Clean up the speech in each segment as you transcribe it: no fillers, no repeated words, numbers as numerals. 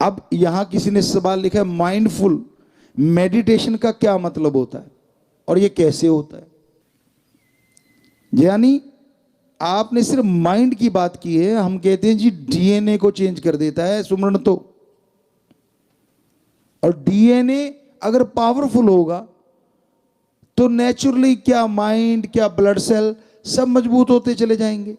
अब यहां किसी ने सवाल लिखा है, माइंडफुल मेडिटेशन का क्या मतलब होता है और ये कैसे होता है। यानी आपने सिर्फ माइंड की बात की है, हम कहते हैं जी डीएनए को चेंज कर देता है सुमरण तो। और डीएनए अगर पावरफुल होगा तो नेचुरली क्या माइंड, क्या ब्लड सेल सब मजबूत होते चले जाएंगे,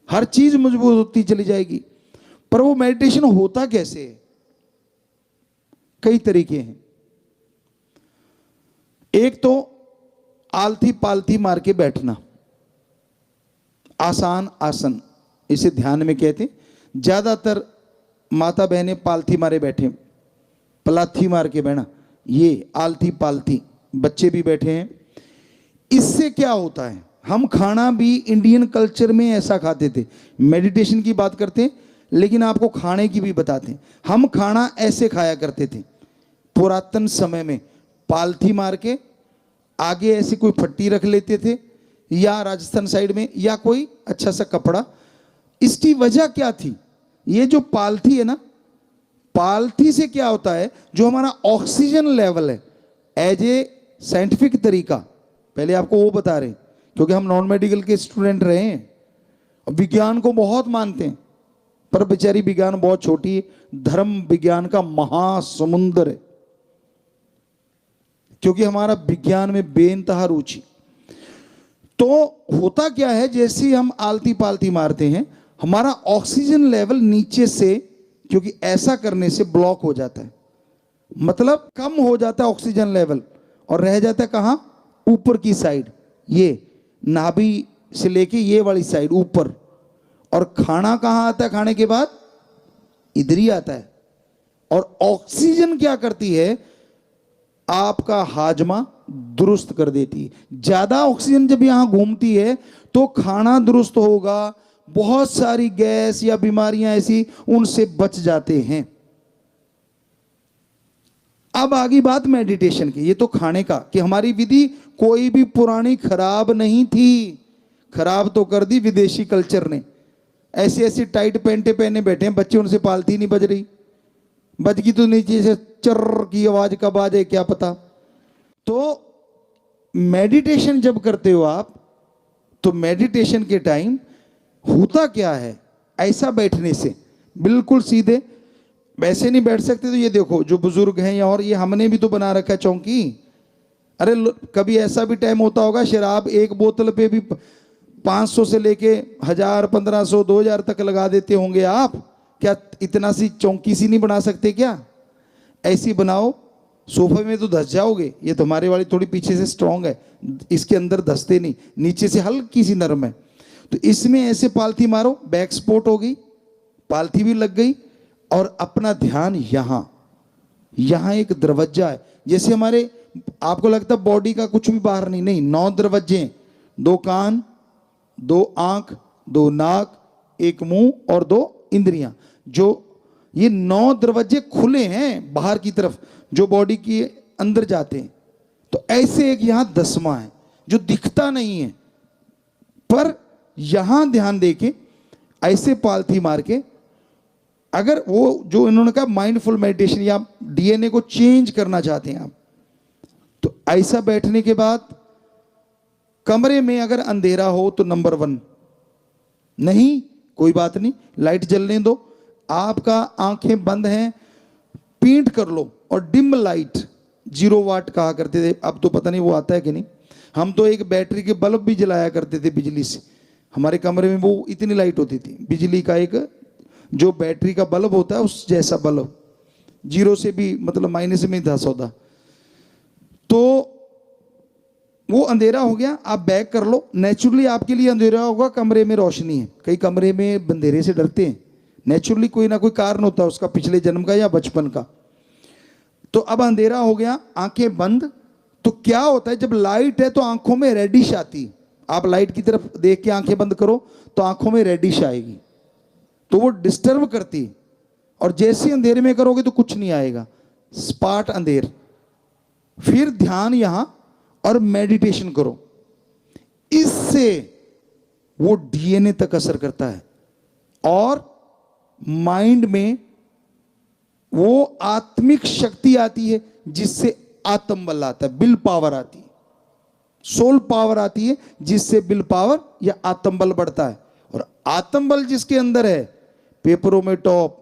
हर चीज मजबूत होती चली जाएगी। पर वो मेडिटेशन होता कैसे है? कई तरीके हैं। एक तो आलथी पालथी मार के बैठना, आसान आसन, इसे ध्यान में कहते हैं। ज्यादातर माता बहनें पालथी मारे बैठे, पलाथी मार के बैठना, ये आलथी पालथी, बच्चे भी बैठे हैं। इससे क्या होता है, हम खाना भी इंडियन कल्चर में ऐसा खाते थे। मेडिटेशन की बात करते हैं लेकिन आपको खाने की भी बताते हैं। हम खाना ऐसे खाया करते थे पुरातन समय में, पालथी मार के आगे ऐसी कोई फट्टी रख लेते थे, या राजस्थान साइड में या कोई अच्छा सा कपड़ा। इसकी वजह क्या थी? ये जो पालथी है ना, पालथी से क्या होता है, जो हमारा ऑक्सीजन लेवल है, एज ए साइंटिफिक तरीका, पहले आपको वो बता रहे हैं क्योंकि हम नॉन मेडिकल के स्टूडेंट रहे हैं। विज्ञान को बहुत मानते हैं पर बेचारी विज्ञान बहुत छोटी है, धर्म विज्ञान का महासमुंदर है, क्योंकि हमारा विज्ञान में बेइंतहा रुचि। तो होता क्या है, जैसे ही हम आलती पालती मारते हैं हमारा ऑक्सीजन लेवल नीचे से, क्योंकि ऐसा करने से ब्लॉक हो जाता है, मतलब कम हो जाता है ऑक्सीजन लेवल, और रह जाता है कहां, ऊपर की साइड, ये नाभि से लेके ये वाली साइड ऊपर। और खाना कहां आता है, खाने के बाद इधर ही आता है। और ऑक्सीजन क्या करती है, आपका हाजमा दुरुस्त कर देती है। ज्यादा ऑक्सीजन जब यहां घूमती है तो खाना दुरुस्त होगा, बहुत सारी गैस या बीमारियां ऐसी उनसे बच जाते हैं। अब आगे बात मेडिटेशन की, ये तो खाने का, कि हमारी विधि कोई भी पुरानी खराब नहीं थी, खराब तो कर दी विदेशी कल्चर ने। ऐसी ऐसी टाइट पैंटे पहने बैठे हैं बच्चे, उनसे पालती नहीं बज रही, बज गई तो नीचे से चर्र की आवाज कब आ जाए क्या पता। तो मेडिटेशन जब करते हो आप, तो मेडिटेशन के टाइम होता क्या है, ऐसा बैठने से बिल्कुल सीधे, वैसे नहीं बैठ सकते। तो ये देखो जो बुजुर्ग हैं, और ये हमने भी तो बना रखा है चौकी। अरे कभी ऐसा भी टाइम होता होगा, शराब एक बोतल पे भी 500 से लेके 1000, 1500, 2000 तक लगा देते होंगे आप। क्या इतना सी चौकी सी नहीं बना सकते क्या? ऐसी बनाओ, सोफे में तो धस जाओगे। ये तुम्हारे वाली थोड़ी पीछे से स्ट्रांग है, इसके अंदर धसते नहीं, नीचे से हल्की सी नरम है। तो इसमें ऐसे पालथी मारो, बैक सपोर्ट हो गई, पालथी भी लग गई, और अपना ध्यान यहां, यहां एक दरवाजा है। जैसे हमारे, आपको लगता है बॉडी का कुछ भी बाहर नहीं, नहीं, 9 दरवाजे, 2 कान, 2 आंख, 2 नाक, 1 मुंह और 2 इंद्रियां। जो ये 9 दरवाजे खुले हैं बाहर की तरफ, जो बॉडी के अंदर जाते हैं। तो ऐसे एक यहां 10वां है जो दिखता नहीं है, पर यहां ध्यान देके ऐसे पालथी मार के, अगर वो जो इन्होंने कहा माइंडफुल मेडिटेशन या डीएनए को चेंज करना चाहते हैं आप, तो ऐसा बैठने के बाद कमरे में अगर अंधेरा हो तो नंबर 1, नहीं कोई बात नहीं, लाइट जलने दो, आपका आंखें बंद हैं, पींट कर लो, और डिम लाइट 0 वाट कहा करते थे, अब तो पता नहीं वो आता है कि नहीं। हम तो एक बैटरी के बल्ब भी जलाया करते थे बिजली से, हमारे कमरे में वो इतनी लाइट होती थी, बिजली का एक जो बैटरी का बल्ब होता है उस जैसा बल्ब, 0 से भी मतलब माइनस में ही था सौदा। तो वो अंधेरा हो गया, आप बैक कर लो, नेचुरली आपके लिए अंधेरा होगा, कमरे में रोशनी है। कई कमरे में अंधेरे से डरते हैं, नेचुरली कोई ना कोई कारण होता है उसका, पिछले जन्म का या बचपन का। तो अब अंधेरा हो गया, आंखें बंद। तो क्या होता है, जब लाइट है तो आंखों में रेडिश आती, आप लाइट की तरफ देख के आंखें बंद करो तो आंखों में रेडिश आएगी, तो वो डिस्टर्ब करती। और जैसे अंधेरे में करोगे तो कुछ नहीं आएगा, स्पाट अंधेर। फिर ध्यान यहां और मेडिटेशन करो, इससे वो डीएनए तक असर करता है और माइंड में वो आत्मिक शक्ति आती है जिससे आत्म बल आता है, विल पावर आती है, सोल पावर आती है जिससे विल पावर या आत्म बल बढ़ता है। और आत्म बल जिसके अंदर है, पेपरों में टॉप,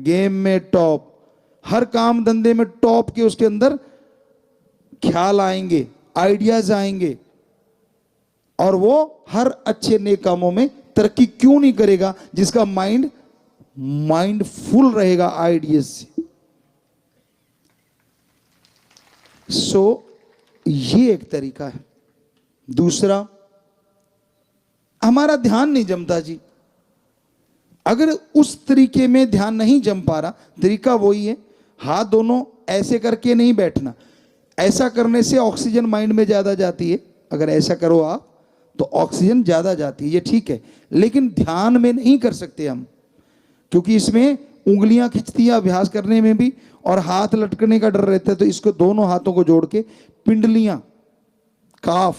गेम में टॉप, हर काम धंधे में टॉप के उसके अंदर ख्याल आएंगे, आइडियाज आएंगे, और वो हर अच्छे नेक कामों में तरक्की क्यों नहीं करेगा, जिसका माइंड फुल रहेगा आइडियाज से। ये एक तरीका है। दूसरा, हमारा ध्यान नहीं जमता जी। अगर उस तरीके में ध्यान नहीं जम पा रहा, तरीका वही है, हाथ दोनों ऐसे करके नहीं बैठना। ऐसा करने से ऑक्सीजन माइंड में ज्यादा जाती है, अगर ऐसा करो आप तो ऑक्सीजन ज्यादा जाती है, ये ठीक है। लेकिन ध्यान में नहीं कर सकते हम, क्योंकि इसमें उंगलियां खिंचती है अभ्यास करने में भी, और हाथ लटकने का डर रहता है। तो इसको दोनों हाथों को जोड़ के पिंडलियां काफ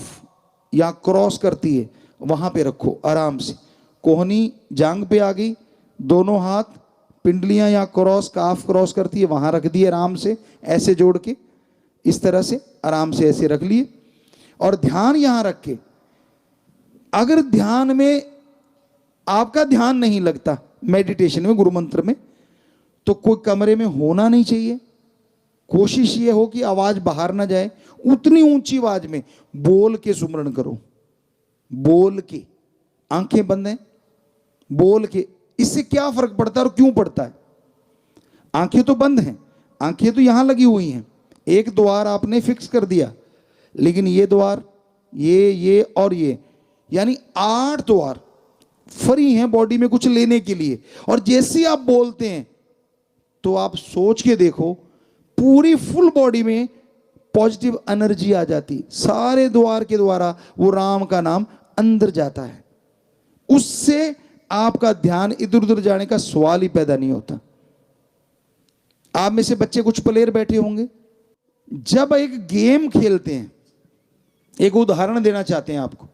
या क्रॉस करती है वहां पे रखो आराम से। कोहनी जांग पे आ गई, दोनों हाथ पिंडलियां या क्रॉस काफ क्रॉस करती है वहां रख दिए आराम से, ऐसे जोड़ के इस तरह से आराम से ऐसे रख लिए, और ध्यान यहां रख के। अगर ध्यान में आपका ध्यान नहीं लगता, मेडिटेशन में, गुरु मंत्र में, तो कोई कमरे में होना नहीं चाहिए। कोशिश ये हो कि आवाज बाहर ना जाए, उतनी ऊंची आवाज में बोल के सुमरण करो, बोल के, आंखें बंद हैं, बोल के। इससे क्या फर्क पड़ता है और क्यों पड़ता है? आंखें तो बंद हैं, आंखें तो यहां लगी हुई हैं, एक द्वार आपने फिक्स कर दिया, लेकिन ये द्वार, ये और ये, यानी 8 द्वार फ्री हैं बॉडी में कुछ लेने के लिए। और जैसे आप बोलते हैं तो आप सोच के देखो, पूरी फुल बॉडी में पॉजिटिव एनर्जी आ जाती, सारे द्वार के द्वारा वो राम का नाम अंदर जाता है। उससे आपका ध्यान इधर उधर जाने का सवाल ही पैदा नहीं होता। आप में से बच्चे कुछ प्लेयर बैठे होंगे, जब एक गेम खेलते हैं, एक उदाहरण देना चाहते हैं आपको,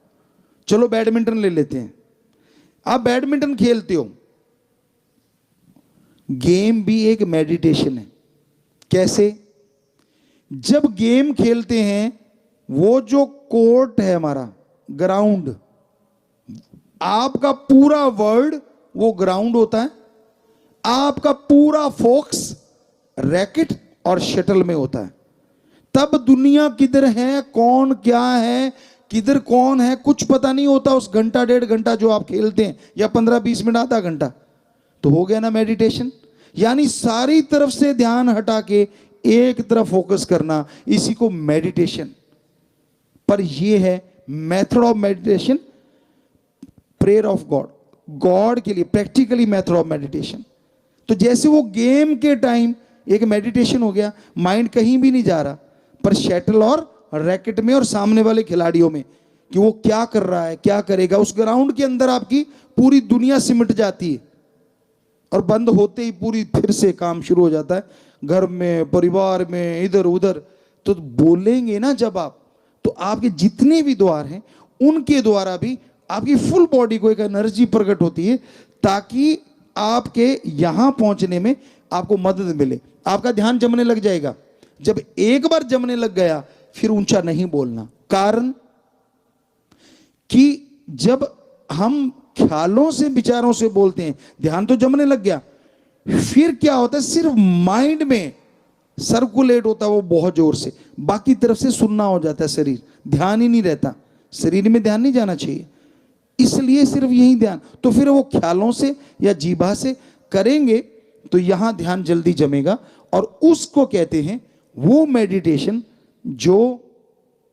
चलो बैडमिंटन ले लेते हैं। आप बैडमिंटन खेलते हो, गेम भी एक मेडिटेशन है। कैसे? जब गेम खेलते हैं, वो जो कोर्ट है हमारा, ग्राउंड, आपका पूरा वर्ल्ड वो ग्राउंड होता है, आपका पूरा फोकस रैकेट और शटल में होता है। तब दुनिया किधर है, कौन क्या है, किधर कौन है, कुछ पता नहीं होता उस घंटा 1.5 घंटा जो आप खेलते हैं, या 15-20 मिनट, आधा घंटा। तो हो गया ना मेडिटेशन। यानी सारी तरफ से ध्यान हटा के एक तरफ फोकस करना, इसी को मेडिटेशन। पर यह है method of meditation, prayer of God, God के लिए प्रैक्टिकली मेथड ऑफ मेडिटेशन। तो जैसे वो गेम के टाइम एक मेडिटेशन हो गया, माइंड कहीं भी नहीं जा रहा, पर शटल और रैकेट में और सामने वाले खिलाड़ियों में, कि वो क्या कर रहा है, क्या करेगा, उस ग्राउंड के अंदर आपकी पूरी दुनिया सिमट जाती है। और बंद होते ही पूरी फिर से काम शुरू हो जाता है, घर में, परिवार में, इधर उधर। तो बोलेंगे ना जब आप, तो आपके जितने भी द्वार हैं उनके द्वारा भी आपकी फुल बॉडी को एक एनर्जी प्रकट होती है, ताकि आपके यहां पहुंचने में आपको मदद मिले। आपका ध्यान जमने लग जाएगा। जब एक बार जमने लग गया, फिर ऊंचा नहीं बोलना। कारण कि जब हम ख्यालों से, विचारों से बोलते हैं, ध्यान तो जमने लग गया, फिर क्या होता है, सिर्फ माइंड में सर्कुलेट होता है वो बहुत जोर से, बाकी तरफ से सुनना हो जाता है शरीर, ध्यान ही नहीं रहता। शरीर में ध्यान नहीं जाना चाहिए, इसलिए सिर्फ यही ध्यान। तो फिर वो ख्यालों से या जीभा से करेंगे तो यहां ध्यान जल्दी जमेगा, और उसको कहते हैं वो मेडिटेशन जो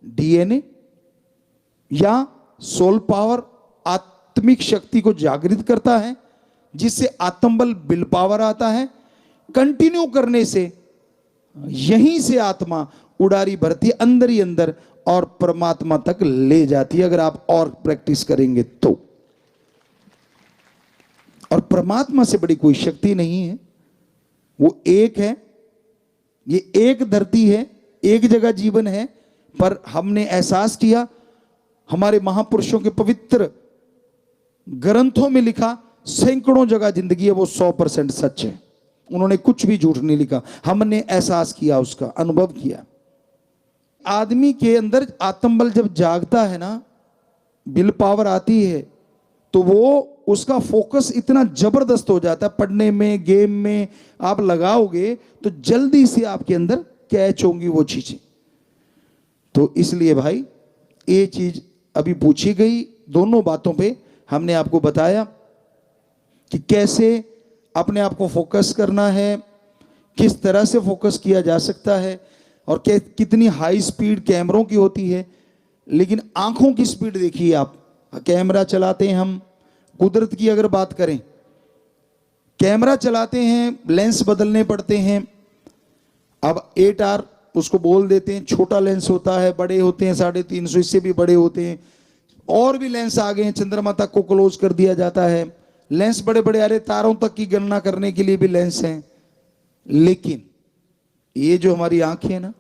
डीएनए या सोल पावर, आत्मिक शक्ति को जागृत करता है, जिससे आत्मबल, विल पावर आता है। कंटिन्यू करने से यहीं से आत्मा उड़ारी भरती अंदर ही अंदर और परमात्मा तक ले जाती है, अगर आप और प्रैक्टिस करेंगे तो। और परमात्मा से बड़ी कोई शक्ति नहीं है, वो एक है। ये एक धरती है, एक जगह जीवन है, पर हमने एहसास किया, हमारे महापुरुषों के पवित्र ग्रंथों में लिखा, सैकड़ों जगह जिंदगी है वो 100% सच है। उन्होंने कुछ भी झूठ नहीं लिखा, हमने एहसास किया, उसका अनुभव किया। आदमी के अंदर आत्मबल जब जागता है ना, विल पावर आती है, तो वो उसका फोकस इतना जबरदस्त हो जाता है, पढ़ने में, गेम में आप लगाओगे तो जल्दी से आपके अंदर कैच होंगी वो चीजें। तो इसलिए भाई ये चीज अभी पूछी गई, दोनों बातों पे हमने आपको बताया कि कैसे अपने आप को फोकस करना है, किस तरह से फोकस किया जा सकता है, और कितनी हाई स्पीड कैमरों की होती है। लेकिन आंखों की स्पीड देखिए आप, कैमरा चलाते हैं हम, कुदरत की अगर बात करें, कैमरा चलाते हैं, लेंस बदलने पड़ते हैं। अब 8R उसको बोल देते हैं, छोटा लेंस होता है, बड़े होते हैं 350, इससे भी बड़े होते हैं, और भी लेंस आ गए हैं, चंद्रमा तक को क्लोज कर दिया जाता है। लेंस बड़े बड़े, अरे तारों तक की गणना करने के लिए भी लेंस हैं। लेकिन ये जो हमारी आंखें है ना,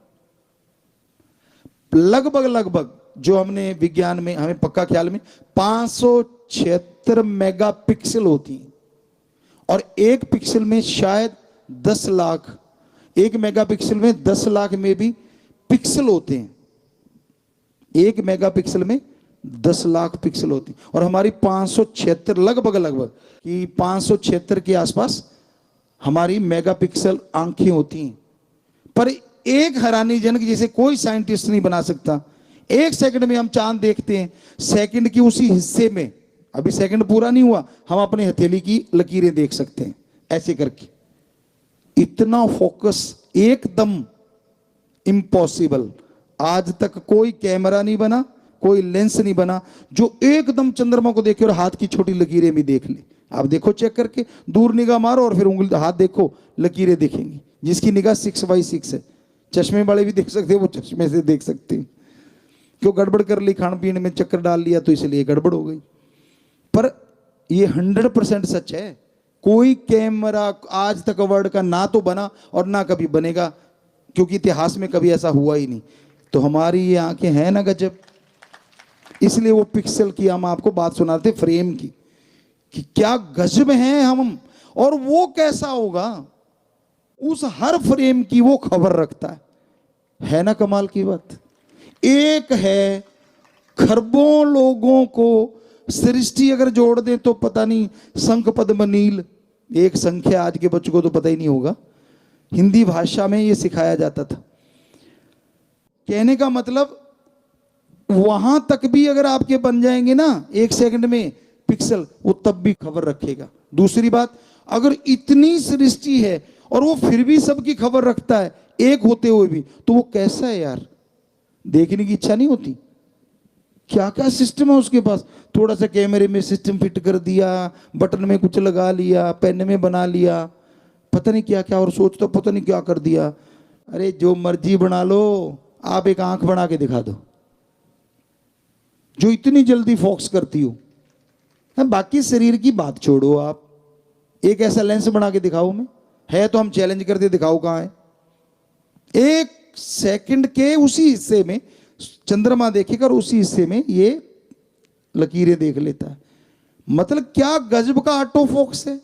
लगभग जो हमने विज्ञान में हमें पक्का ख्याल में 576 मेगापिक्सल होती हैं, और एक पिक्सल में शायद 10 लाख, एक मेगापिक्सल में 10 लाख में भी पिक्सल होते हैं। एक मेगापिक्सल में 10 लाख पिक्सल होती, और हमारी 576 लगभग कि 576 के आसपास हमारी मेगापिक्सल आंखें होती हैं। पर एक हैरानीजनक, जैसे कोई साइंटिस्ट नहीं बना सकता, 1 सेकंड में हम चांद देखते हैं, सेकंड की उसी हिस्से में, अभी सेकंड पूरा नहीं हुआ, हम अपने हथेली की लकीरें देख सकते हैं ऐसे करके। इतना फोकस एकदम इम्पॉसिबल, आज तक कोई कैमरा नहीं बना, कोई लेंस नहीं बना जो एकदम चंद्रमा को देखे और हाथ की छोटी लकीरें भी देख ले। आप देखो चेक करके, दूर निगाह मारो और फिर उंगली हाथ देखो, लकीरें दिखेंगी। जिसकी निगाह 6x6 है, चश्मे वाले भी देख सकते हैं, वो चश्मे से देख सकते हैं। क्यों गड़बड़ कर ली, खान पीने में चक्कर डाल लिया तो इसलिए गड़बड़ हो गई। पर ये 100% सच है, कोई कैमरा आज तक वर्ल्ड का ना तो बना और ना कभी बनेगा, क्योंकि इतिहास में कभी ऐसा हुआ ही नहीं। तो हमारी ये आंखें हैं ना गजब। इसलिए वो पिक्सल की हम आपको बात सुनाते, फ्रेम की, कि क्या गजब हैं हम, और वो कैसा होगा, उस हर फ्रेम की वो खबर रखता है ना कमाल की बात। एक है खरबों लोगों को सृष्टि अगर जोड़ दे तो पता नहीं, शंख पद्म नील, एक संख्या आज के बच्चों को तो पता ही नहीं होगा, हिंदी भाषा में ये सिखाया जाता था। कहने का मतलब वहां तक भी अगर आपके बन जाएंगे ना 1 सेकंड में पिक्सल, वो तब भी खबर रखेगा। दूसरी बात, अगर इतनी सृष्टि है और वो फिर भी सबकी खबर रखता है एक होते हुए भी, तो वो कैसा है यार, देखने की इच्छा नहीं होती। क्या क्या सिस्टम है उसके पास, थोड़ा सा कैमरे में सिस्टम फिट कर दिया, बटन में कुछ लगा लिया, पेन में बना लिया, पता नहीं क्या क्या, और सोचता पता नहीं क्या कर दिया। अरे जो मर्जी बना लो, आप एक आंख बना के दिखा दो जो इतनी जल्दी फोकस करती हो। बाकी शरीर की बात छोड़ो, आप एक ऐसा लेंस बना के दिखाओ, में है तो हम चैलेंज करते दिखाओ कहां है। 1 सेकंड के उसी हिस्से में चंद्रमा देखेगा और उसी हिस्से में ये लकीरें देख लेता है। मतलब क्या गजब का ऑटो फोकस है।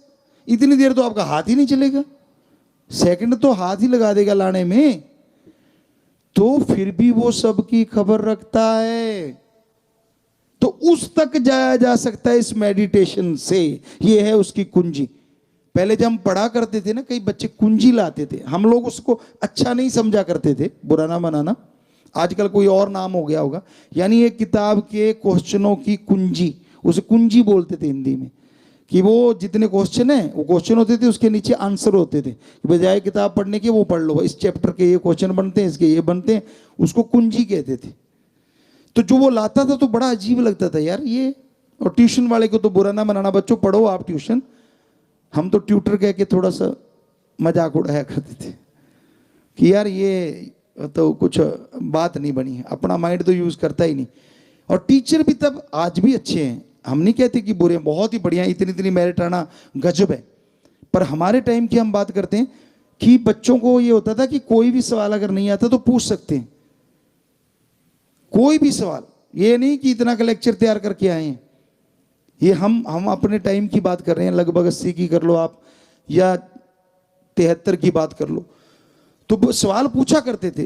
इतनी देर तो आपका हाथ ही नहीं चलेगा, सेकंड तो हाथ ही लगा देगा लाने में, तो फिर भी वो सबकी खबर रखता है। तो उस तक जाया जा सकता है इस मेडिटेशन से, ये है उसकी कुंजी। पहले जब हम पढ़ा करते थे ना, कई बच्चे कुंजी लाते थे, हम लोग उसको अच्छा नहीं समझा करते थे, बुरा ना मनाना, आजकल कोई और नाम हो गया होगा। यानी ये किताब के क्वेश्चनों की कुंजी, उसे कुंजी बोलते थे हिंदी में, कि वो जितने क्वेश्चन है वो क्वेश्चन होते थे, उसके नीचे आंसर होते थे। बजाय किताब पढ़ने के वो पढ़ लो, इस चैप्टर के ये क्वेश्चन बनते हैं, इसके ये बनते हैं, उसको कुंजी कहते थे। तो जो वो लाता था तो बड़ा अजीब लगता था यार ये। और ट्यूशन वाले को तो बुरा ना मनाना, बच्चों पढ़ो आप ट्यूशन, हम तो ट्यूटर कह के थोड़ा सा मजाक उड़ाया करते थे कि यार ये तो कुछ बात नहीं बनी है, अपना माइंड तो यूज करता ही नहीं। और टीचर भी तब, आज भी अच्छे हैं, हम नहीं कहते कि बुरे, बहुत ही बढ़िया, इतनी इतनी मेरिट आना गजब है। पर हमारे टाइम की हम बात करते हैं कि बच्चों को ये होता था कि कोई भी सवाल अगर नहीं आता तो पूछ सकते हैं, कोई भी सवाल, ये नहीं कि इतना का लेक्चर तैयार करके आए हैं। ये हम अपने टाइम की बात कर रहे हैं, लगभग 80 की कर लो आप, या 73 की बात कर लो, तो वो सवाल पूछा करते थे